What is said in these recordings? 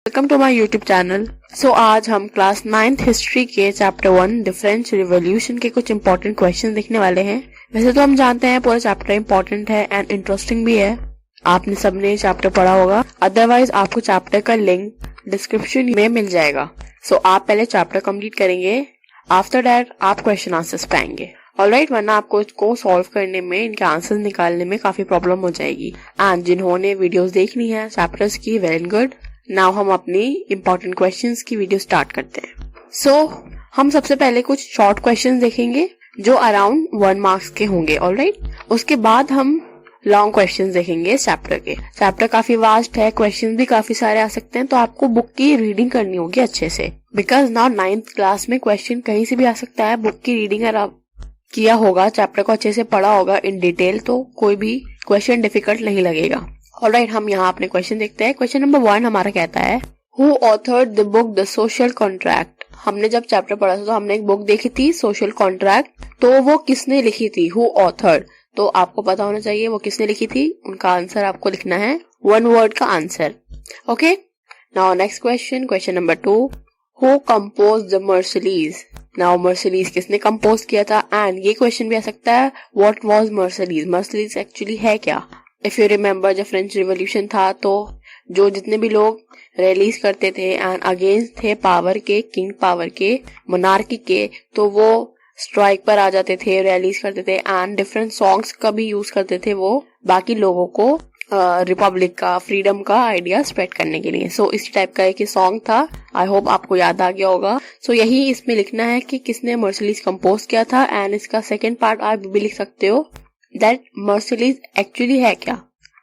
Welcome to my YouTube channel. आज हम class 9th history के चैप्टर 1 द फ्रेंच रिवॉल्यूशन के कुछ इंपॉर्टेंट क्वेश्चन देखने वाले हैं। वैसे तो हम जानते हैं पूरा चैप्टर इंपॉर्टेंट है एंड इंटरेस्टिंग भी है, आपने सबने चैप्टर पढ़ा होगा। अदरवाइज आपको चैप्टर का लिंक डिस्क्रिप्शन में मिल जाएगा। आप पहले चैप्टर कंप्लीट करेंगे, आफ्टर दैट आप क्वेश्चन आंसर्स पाएंगे। ऑलराइट, वरना आपको इसको सॉल्व करने में, इनके आंसर्स निकालने में काफी प्रॉब्लम हो जाएगी। एंड जिन्होंने वीडियोस देखनी है चैप्टर्स की, वेरी गुड। नाउ हम अपनी इंपॉर्टेंट क्वेश्चंस की वीडियो स्टार्ट करते हैं। हम सबसे पहले कुछ शॉर्ट क्वेश्चंस देखेंगे जो अराउंड 1 मार्क्स के होंगे। ऑलराइट, उसके बाद हम लॉन्ग क्वेश्चंस देखेंगे चैप्टर के। चैप्टर काफी वास्ट है, क्वेश्चंस भी काफी सारे आ सकते हैं, तो आपको बुक की रीडिंग करनी होगी अच्छे से, बिकॉज नाउ 9th क्लास में क्वेश्चन कहीं से भी आ सकता है। बुक की रीडिंग अगर आप किया होगा, चैप्टर को अच्छे से पढ़ा होगा इन डिटेल, तो कोई भी क्वेश्चन डिफिकल्ट नहीं लगेगा। ऑलराइट, हम यहाँ अपने क्वेश्चन देखते हैं। क्वेश्चन नंबर 1 हमारा कहता है, who authored the book the social contract. हमने जब चैप्टर पढ़ा था तो हमने एक बुक देखी थी सोशल कॉन्ट्रैक्ट, तो वो किसने लिखी थी, हु ऑथर्ड। तो आपको पता होना चाहिए वो किसने लिखी थी। उनका आंसर आपको लिखना है, 1 वर्ड का answer. Okay, now next question, question number 2, who compose the Mercedes. Now Mercedes किसने कंपोज किया था। एंड ये क्वेश्चन भी आ सकता है, what was Mercedes. Mercedes actually है क्या। इफ यू रिमेम्बर, जब फ्रेंच रिवॉल्यूशन था तो जो जितने भी लोग रैलीज करते थे एंड अगेंस्ट थे पावर के, किंग पावर के, मोनार्की के, तो वो स्ट्राइक पर आ जाते थे, रैलीज करते थे एंड डिफरेंट सॉन्ग्स का भी यूज करते थे वो बाकी लोगों को रिपब्लिक का, फ्रीडम का आइडिया स्प्रेड करने के लिए। इसी टाइप का एक सॉन्ग था, आई होप आपको याद आ गया होगा। यही इसमें लिखना है कि किसने मर्सिडीज कंपोज किया था। एंड इसका सेकेंड पार्ट आप भी लिख सकते हो, दैट मर्सिडीज एक्चुअली है क्या,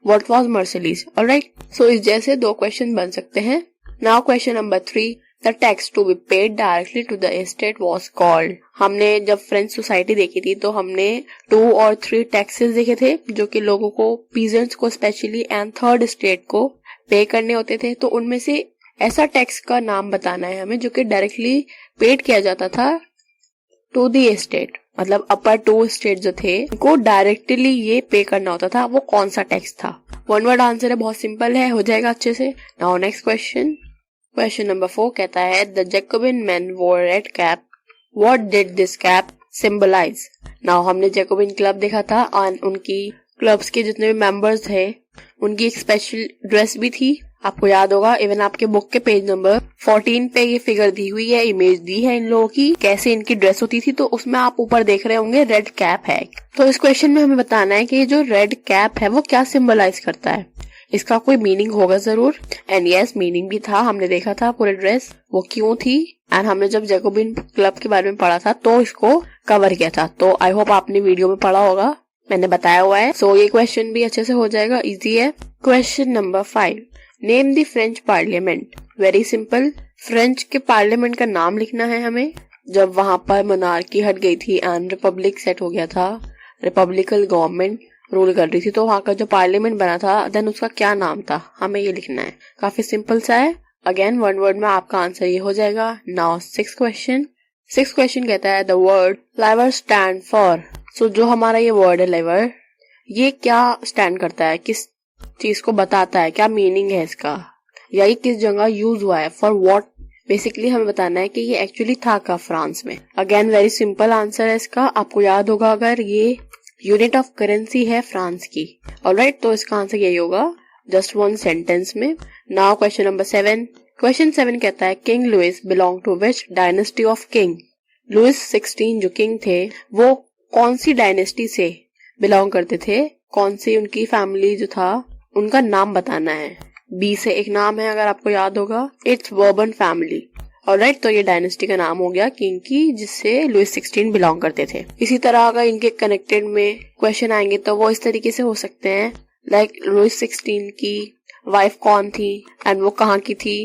व्हाट वाज मर्सिडीज। ऑलराइट, इस जैसे 2 क्वेश्चन बन सकते हैं। Now question number 3, the tax to be paid directly to the state was called. हमने जब फ्रेंच सोसाइटी देखी थी तो हमने 2 और 3 टैक्सेस देखे थे जो कि लोगों को, पीजेंट्स को स्पेशली एंड थर्ड स्टेट को पे करने होते थे। तो उनमें से ऐसा टैक्स का नाम बताना है हमें जो कि डायरेक्टली पेड किया जाता था टू द एस्टेट, मतलब अपर 2 स्टेट जो थे उनको डायरेक्टली ये पे करना होता था। वो कौन सा टैक्स था। 1 वर्ड आंसर है, बहुत सिंपल है, हो जाएगा अच्छे से। Now next question, question number 4 कहता है, the Jacobin men wore red cap, what did this cap symbolize. Now हमने जैकोबिन क्लब देखा था और उनकी क्लब्स के जितने भी मेंबर्स थे उनकी एक स्पेशल ड्रेस भी थी, आपको याद होगा। इवन आपके बुक के पेज नंबर 14 पे ये फिगर दी हुई है, इमेज दी है इन लोगों की, कैसे इनकी ड्रेस होती थी। तो उसमें आप ऊपर देख रहे होंगे रेड कैप है। तो इस क्वेश्चन में हमें बताना है कि जो रेड कैप है वो क्या सिंबलाइज करता है। इसका कोई मीनिंग होगा जरूर। एंड यस, मीनिंग भी था, हमने देखा था पूरे ड्रेस वो क्यों थी। एंड हमने जब जैकोबिन क्लब के बारे में पढ़ा था तो इसको कवर किया था। तो आई होप आपने वीडियो में पढ़ा होगा, मैंने बताया हुआ है। ये क्वेश्चन भी अच्छे से हो जाएगा, इजी है। Question number 5, name the French parliament. Very simple, French के पार्लियामेंट का नाम लिखना है हमें। जब वहां पर मोनार्की हट गई थी एंड रिपब्लिक सेट हो गया था, रिपब्लिकल गवर्नमेंट रूल कर रही थी, तो वहां का जो पार्लियामेंट बना था देन उसका क्या नाम था, हमें ये लिखना है। काफी सिंपल सा है, अगेन 1 वर्ड में आपका आंसर ये हो जाएगा। नाउ 6th क्वेश्चन कहता है, the word liver stand for. जो हमारा ये वर्ड है लाइवर, ये क्या स्टैंड करता है, किस चीज को बताता है, क्या मीनिंग है इसका, या ये किस जगह यूज हुआ है, फॉर व्हाट। बेसिकली हमें बताना है कि ये एक्चुअली था का फ्रांस में। अगेन वेरी सिंपल आंसर है इसका, आपको याद होगा अगर ये यूनिट ऑफ करेंसी है फ्रांस की। ऑलराइट, तो इसका आंसर यही होगा, जस्ट 1 सेंटेंस में। नाउ क्वेश्चन नंबर 7, क्वेश्चन 7 कहता है, king Louis belong to which dynasty of king. Louis 16 जो किंग थे वो कौन सी डायनेस्टी से बिलोंग करते थे, कौन सी उनकी फैमिली जो था उनका नाम बताना है। बी से एक नाम है अगर आपको याद होगा, इट्स बर्बन फैमिली। ऑलराइट, तो ये डायनेस्टी का नाम हो गया किंग की जिससे लुइस 16 बिलोंग करते थे। इसी तरह अगर इनके कनेक्टेड में क्वेश्चन आएंगे तो वो इस तरीके से हो सकते हैं, लाइक लुइस 16 की वाइफ कौन थी एंड वो कहाँ की थी।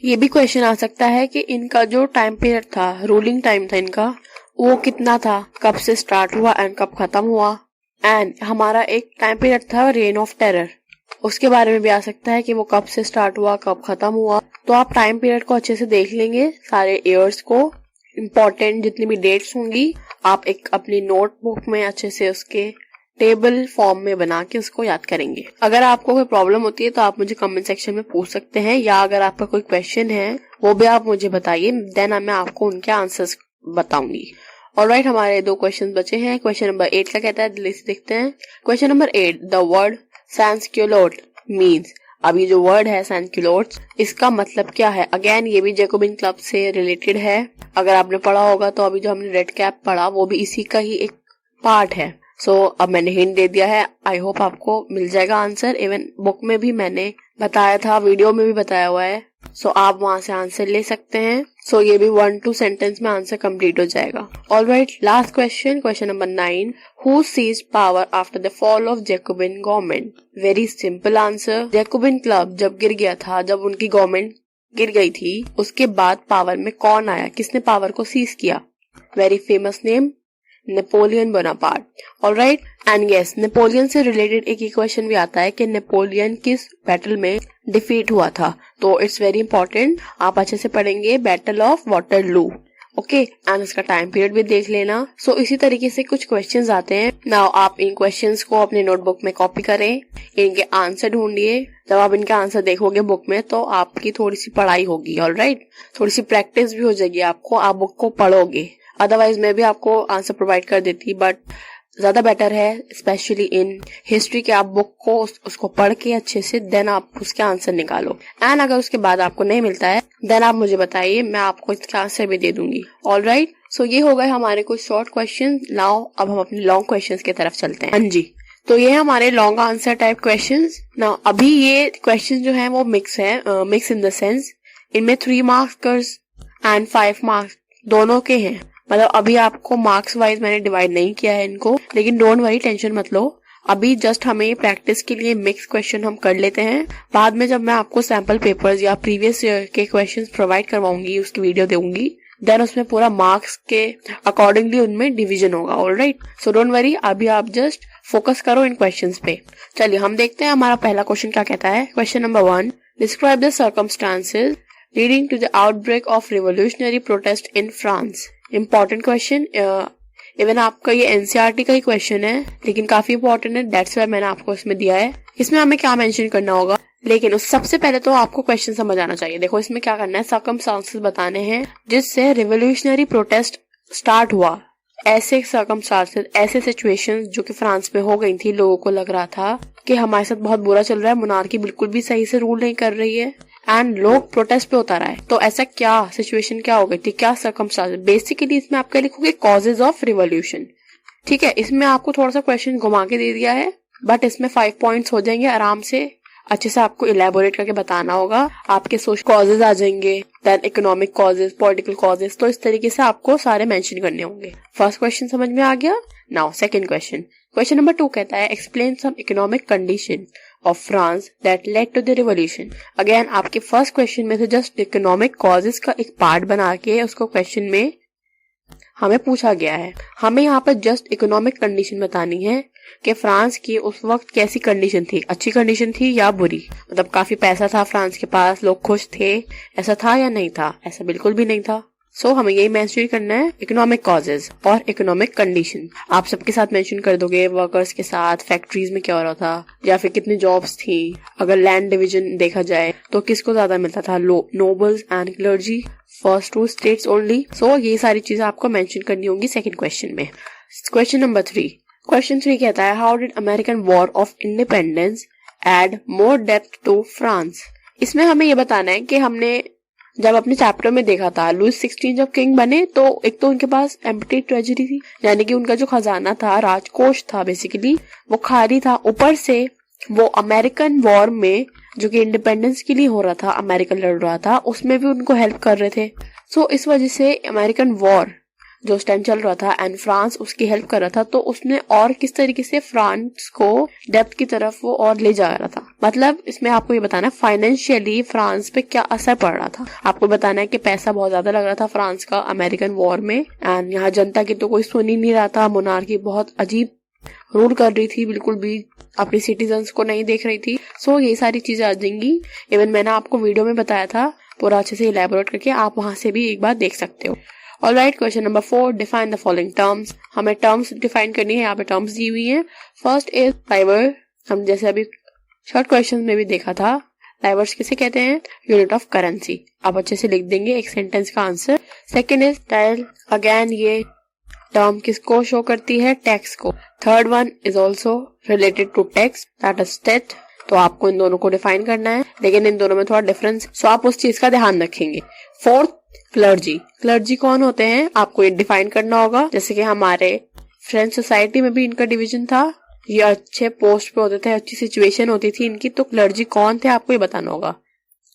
ये भी क्वेश्चन आ सकता है कि इनका जो टाइम पीरियड था, रूलिंग टाइम था इनका, वो कितना था, कब से स्टार्ट हुआ एंड कब खत्म हुआ। एंड हमारा एक टाइम पीरियड था रेन ऑफ टेरर, उसके बारे में भी आ सकता है कि वो कब से स्टार्ट हुआ, कब खत्म हुआ। तो आप टाइम पीरियड को अच्छे से देख लेंगे, सारे ईयर्स को, इम्पोर्टेंट जितनी भी डेट्स होंगी आप एक अपनी नोटबुक में अच्छे से उसके टेबल फॉर्म में बना के उसको याद करेंगे। अगर आपको कोई प्रॉब्लम होती है तो आप मुझे कमेंट सेक्शन में पूछ सकते हैं, या अगर आपका कोई क्वेश्चन है वो भी आप मुझे बताइए, देन मैं आपको उनके आंसर्स बताऊंगी। ऑलराइट, हमारे 2 क्वेश्चन बचे हैं। क्वेश्चन नंबर 8 का कहता है, दिल्ली से देखते हैं। Question number 8, the word sansculotte means. अब ये जो वर्ड है सैंसक्यूलोट, इसका मतलब क्या है? अगेन ये भी जैकोबिन क्लब से रिलेटेड है। अगर आपने पढ़ा होगा तो अभी जो हमने रेड कैप पढ़ा वो भी इसी का ही एक पार्ट है। अब मैंने हिंट दे दिया है, आई होप आपको मिल जाएगा आंसर। इवन बुक में भी मैंने बताया था, वीडियो में भी बताया हुआ है, आप वहां से आंसर ले सकते हैं। ये भी 1-2 सेंटेंस में आंसर कंप्लीट हो जाएगा। Alright, last question, question number 9, who seized power after the fall of Jacobin government? Very simple answer, Jacobin club जब गिर गया था, जब उनकी गवर्नमेंट गिर गई थी, उसके बाद पावर में कौन आया, किसने पावर को सीज किया? Very famous name, Napoleon Bonaparte. Alright, and yes, Napoleon से रिलेटेड एक क्वेश्चन भी आता है कि नेपोलियन किस बैटल में डिफीट हुआ था। तो इट्स वेरी इंपॉर्टेंट, आप अच्छे से पढ़ेंगे, battle of Waterloo. Okay, and उसका टाइम पीरियड भी देख लेना। इसी तरीके से कुछ क्वेश्चंस आते हैं। नाउ आप इन क्वेश्चंस को अपने नोटबुक में कॉपी करें, इनके आंसर ढूंढिए। जब आप इनका आंसर देखोगे बुक में तो आपकी थोड़ी सी पढ़ाई होगी। ऑलराइट, थोड़ी सी प्रैक्टिस भी हो जाएगी आपको, आप बुक को पढ़ोगे। अदरवाइज मैं भी आपको आंसर प्रोवाइड कर देती, बट ज्यादा बेटर है स्पेशली इन हिस्ट्री के आप बुक को उसको पढ़ के अच्छे से देन आप उसके आंसर निकालो। एंड अगर उसके बाद आपको नहीं मिलता है देन आप मुझे बताइए, मैं आपको इसका आंसर भी दे दूंगी। ऑलराइट, ये हो गए हमारे कुछ शॉर्ट क्वेश्चन। नाउ अब हम अपने लॉन्ग क्वेश्चन की तरफ चलते हैं। हाँ जी, ये हमारे long answer type questions. Now अभी ये क्वेश्चन जो है वो मिक्स है, मिक्स इन द सेंस इनमें 3 मार्क्स एंड 5 मार्क्स दोनों के हैं। मतलब अभी आपको मार्क्स वाइज मैंने डिवाइड नहीं किया है इनको, लेकिन डोंट वरी, टेंशन मत लो। अभी जस्ट हमें प्रैक्टिस के लिए मिक्स क्वेश्चन हम कर लेते हैं। बाद में जब मैं आपको सैंपल पेपर्स या प्रीवियस ईयर के क्वेश्चंस प्रोवाइड करवाऊंगी, उसकी वीडियो दूंगी, देन उसमें पूरा मार्क्स के अकॉर्डिंगली उनमें डिवीजन होगा। ऑलराइट, डोंट वरी, अभी आप जस्ट फोकस करो इन क्वेश्चंस पे। चलिए हम देखते हैं हमारा पहला क्वेश्चन क्या कहता है। Question number 1, describe the circumstances leading to the outbreak of revolutionary protest in France. Important question, even आपका ये एनसीईआरटी का ही क्वेश्चन है, लेकिन काफी इंपॉर्टेंट है, दैट्स व्हाई मैंने आपको इसमें दिया है। इसमें हमें क्या मेंशन करना होगा, लेकिन उस सबसे पहले तो आपको क्वेश्चन समझ आना चाहिए। देखो इसमें क्या करना है, सर्कमस्टांसेस बताने हैं जिससे रिवोल्यूशनरी प्रोटेस्ट स्टार्ट हुआ। ऐसे सर्कमस्टांसेस, ऐसे सिचुएशंस जो कि फ्रांस में हो गई थी, लोगों को लग रहा था कि हमारे साथ बहुत बुरा चल रहा है, मोनार्की बिल्कुल भी सही से रूल नहीं कर रही है एंड लोग प्रोटेस्ट पे उतर आए। तो ऐसा क्या सिचुएशन क्या हो गई थी, क्या सर्कमस्टांसेस? बेसिकली इसमें आपका लिखोगे कॉजेज ऑफ रिवोल्यूशन। ठीक है, इसमें आपको थोड़ा सा क्वेश्चन घुमा के दे दिया है, बट इसमें 5 पॉइंट्स हो जाएंगे आराम से। अच्छे से आपको इलेबोरेट करके बताना होगा। आपके सोशल कॉजेज आ जाएंगे, then economic causes, political causes, तो इस तरीके से आपको सारे मेंशन करने होंगे। फर्स्ट क्वेश्चन समझ में आ गया। Now second question, question number 2 कहता है, explain some economic condition of France that led to the revolution. Again आपके फर्स्ट क्वेश्चन में से जस्ट इकोनॉमिक कॉजेज का एक पार्ट बना के उसको क्वेश्चन में हमें पूछा गया है। हमें यहाँ पर जस्ट इकोनॉमिक कंडीशन बतानी है कि फ्रांस की उस वक्त कैसी कंडीशन थी, अच्छी कंडीशन थी या बुरी। मतलब काफी पैसा था फ्रांस के पास, लोग खुश थे, ऐसा था या नहीं था? ऐसा बिल्कुल भी नहीं था। हमें यही मेंशन करना है, इकोनॉमिक कॉजेज और इकोनॉमिक कंडीशन। आप सबके साथ मेंशन कर दोगे, वर्कर्स के साथ, फैक्ट्रीज में क्या हो रहा था, या फिर कितनी जॉब्स थी। अगर लैंड डिवीजन देखा जाए तो किसको ज्यादा मिलता था, nobles and clergy, first 2 states only. ये सारी चीजें आपको मेंशन करनी होंगी सेकंड क्वेश्चन में। क्वेश्चन नंबर 3, क्वेश्चन 3 कहता है, how did American war of independence add more डेप्थ टू फ्रांस। इसमें हमें ये बताना है कि हमने जब अपने चैप्टर में देखा था, लुइस 16 जब किंग बने तो एक तो उनके पास एम्प्टी ट्रेजरी थी, यानी कि उनका जो खजाना था, राजकोष था, बेसिकली वो खाली था। ऊपर से वो अमेरिकन वॉर में जो कि इंडिपेंडेंस के लिए हो रहा था, अमेरिका लड़ रहा था, उसमें भी उनको हेल्प कर रहे थे। इस वजह से अमेरिकन वॉर जो उस टाइम चल रहा था एंड फ्रांस उसकी हेल्प कर रहा था, तो उसने और किस तरीके से फ्रांस को डेप्थ की तरफ वो और ले जा रहा था। मतलब इसमें आपको ये बताना है फाइनेंशियली फ्रांस पे क्या असर पड़ रहा था। आपको बताना है कि पैसा बहुत ज्यादा लग रहा था फ्रांस का अमेरिकन वॉर में, एंड यहाँ जनता की तो कोई सुन ही नहीं रहा था। मोनार्की बहुत अजीब रूल कर रही थी, बिल्कुल भी अपनी सिटीजन्स को नहीं देख रही थी। ये सारी चीजें आ जाएंगी। इवन मैंने आपको वीडियो में बताया था पूरा अच्छे से इलेबोरेट करके, आप वहां से भी एक बार देख सकते हो। Alright, question number 4, define the following terms. हमें टर्म्स डिफाइन करनी है, यहाँ पे टर्म्स दी हुई है। फर्स्ट इज लाइवर, हम जैसे अभी शॉर्ट क्वेश्चन में भी देखा था, लाइवर्स किसे कहते हैं? Unit of currency. आप अच्छे से लिख देंगे एक सेंटेंस का answer. Second is taille, again ये टर्म किसको शो करती है? टैक्स को। Third one is also related to tax, that is tithe. तो आपको इन दोनों को डिफाइन करना है, लेकिन इन दोनों में थोड़ा डिफरेंस, सो आप उस चीज का ध्यान रखेंगे। Fourth, clergy. क्लर्जी कौन होते हैं आपको ये डिफाइन करना होगा। जैसे कि हमारे फ्रेंच सोसाइटी में भी इनका डिवीजन था, ये अच्छे पोस्ट पे होते थे, अच्छी सिचुएशन होती थी इनकी, तो क्लर्जी कौन थे आपको ये बताना होगा।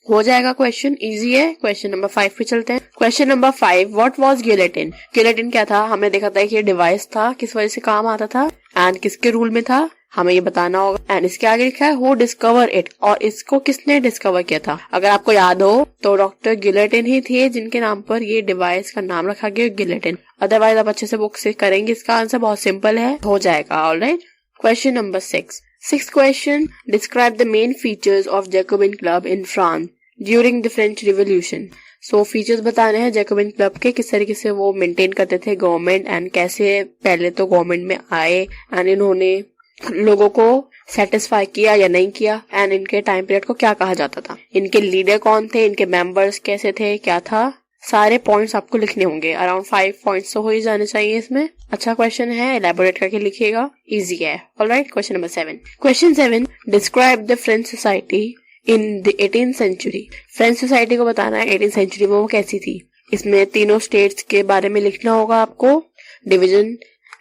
हो जाएगा क्वेश्चन, इजी है। क्वेश्चन नंबर 5 पे चलते हैं। Question number 5, what was guillotine? Guillotine क्या था? हमने देखा था कि ये डिवाइस था, किस वजह से काम आता था एंड किसके रूल में था, हमें ये बताना होगा। एंड इसके आगे लिखा है हु डिस्कवर इट, और इसको किसने डिस्कवर किया था। अगर आपको याद हो तो डॉक्टर गिलेटिन ही थे जिनके नाम पर ये डिवाइस का नाम रखा गया गिलेटिन। अदरवाइज आप अच्छे से बुक से करेंगे, इसका आंसर बहुत सिंपल है, हो जाएगा। Alright, question number 6, sixth question, describe the main features of Jacobin club in France during the French revolution. So features बताने हैं जैकोबिन क्लब के, किस तरीके से वो मेंटेन करते थे गवर्नमेंट, एंड कैसे पहले तो गवर्नमेंट में आए एंड इन्होंने लोगों को सेटिस्फाई किया या नहीं किया, एंड इनके टाइम पीरियड को क्या कहा जाता था, इनके लीडर कौन थे, इनके मेंबर्स कैसे थे, क्या था, सारे पॉइंट्स आपको लिखने होंगे। अराउंड 5 पॉइंट्स तो हो ही जाने चाहिए इसमें। अच्छा क्वेश्चन है, एलैबोरेट करके लिखिएगा, इजी है। Alright, question number 7, question 7, describe the French society in the 18th century. French society को बताना है 18th सेंचुरी में वो कैसी थी। इसमें तीनों स्टेट्स के बारे में लिखना होगा आपको, डिवीजन,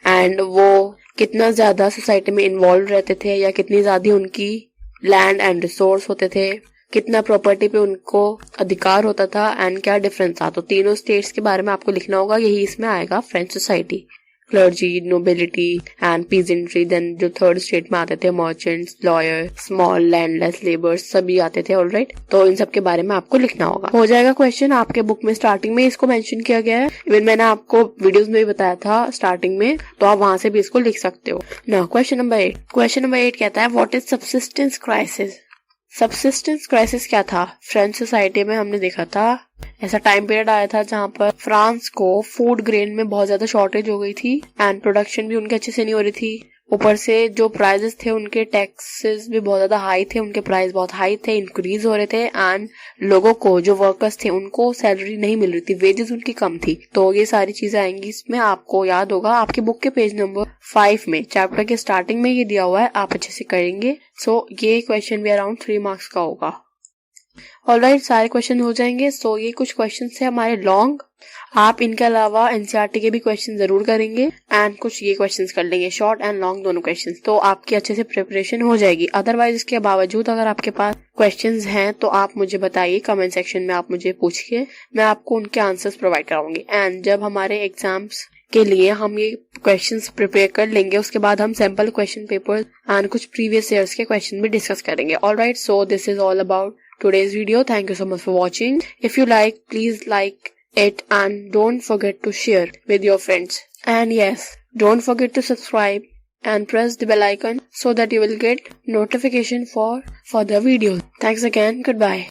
एंड वो कितना ज्यादा सोसाइटी में इन्वॉल्व रहते थे, या कितनी ज्यादा उनकी लैंड एंड रिसोर्स होते थे, कितना प्रॉपर्टी पे उनको अधिकार होता था, एंड क्या डिफरेंस था। तो तीनों स्टेट्स के बारे में आपको लिखना होगा, यही इसमें आएगा French society. Clergy, nobility and peasantry, then जो थर्ड स्टेट में आते थे merchants, lawyer, small landless labours, सभी आते थे। ऑलराइट, तो इन सब के बारे में आपको लिखना होगा। हो जाएगा क्वेश्चन, आपके बुक में स्टार्टिंग में इसको मेंशन किया गया है, इवन मैंने आपको वीडियोस में भी बताया था स्टार्टिंग में, तो आप वहां से भी इसको लिख सकते हो ना। क्वेश्चन नंबर 8, क्वेश्चन नंबर 8 कहता है what is subsistence crisis. Subsistence crisis क्या था? फ्रेंच सोसाइटी में हमने देखा था ऐसा टाइम पीरियड आया था जहां पर फ्रांस को फूड ग्रेन में बहुत ज्यादा शॉर्टेज हो गई थी, एंड प्रोडक्शन भी उनके अच्छे से नहीं हो रही थी। ऊपर से जो प्राइजेस थे उनके टैक्सेस भी बहुत ज्यादा हाई थे, उनके प्राइस बहुत हाई थे, इंक्रीज हो रहे थे, एंड लोगों को, जो वर्कर्स थे, उनको सैलरी नहीं मिल रही थी, वेजेस उनकी कम थी। तो ये सारी चीजें आएंगी इसमें। आपको याद होगा आपकी बुक के पेज नंबर 5 में चैप्टर के स्टार्टिंग में ये दिया हुआ है, आप अच्छे से करेंगे। सो ये क्वेश्चन भी अराउंड 3 मार्क्स का होगा। ऑलराइट, सारे क्वेश्चन हो जाएंगे। सो ये कुछ क्वेश्चन है हमारे लॉन्ग, आप इनके अलावा एनसीईआरटी के भी क्वेश्चन जरूर करेंगे, एंड कुछ ये क्वेश्चंस कर लेंगे, शॉर्ट एंड लॉन्ग दोनों क्वेश्चंस, तो आपकी अच्छे से प्रिपरेशन हो जाएगी। अदरवाइज इसके बावजूद अगर आपके पास क्वेश्चंस हैं तो आप मुझे बताइए कमेंट सेक्शन में, आप मुझे पूछिए, मैं आपको उनके आंसर्स प्रोवाइड कराऊंगी। एंड जब हमारे एग्जाम्स के लिए हम ये क्वेश्चंस प्रिपेयर कर लेंगे, उसके बाद हम सैंपल क्वेश्चन पेपर एंड कुछ प्रीवियस ईयर्स के क्वेश्चन भी डिस्कस करेंगे। Alright, so this is all about today's video. Thank you so much for watching. If you like, please like it and don't forget to share with your friends. And yes, don't forget to subscribe and press the bell icon so that you will get notification for further videos. Thanks again. Goodbye.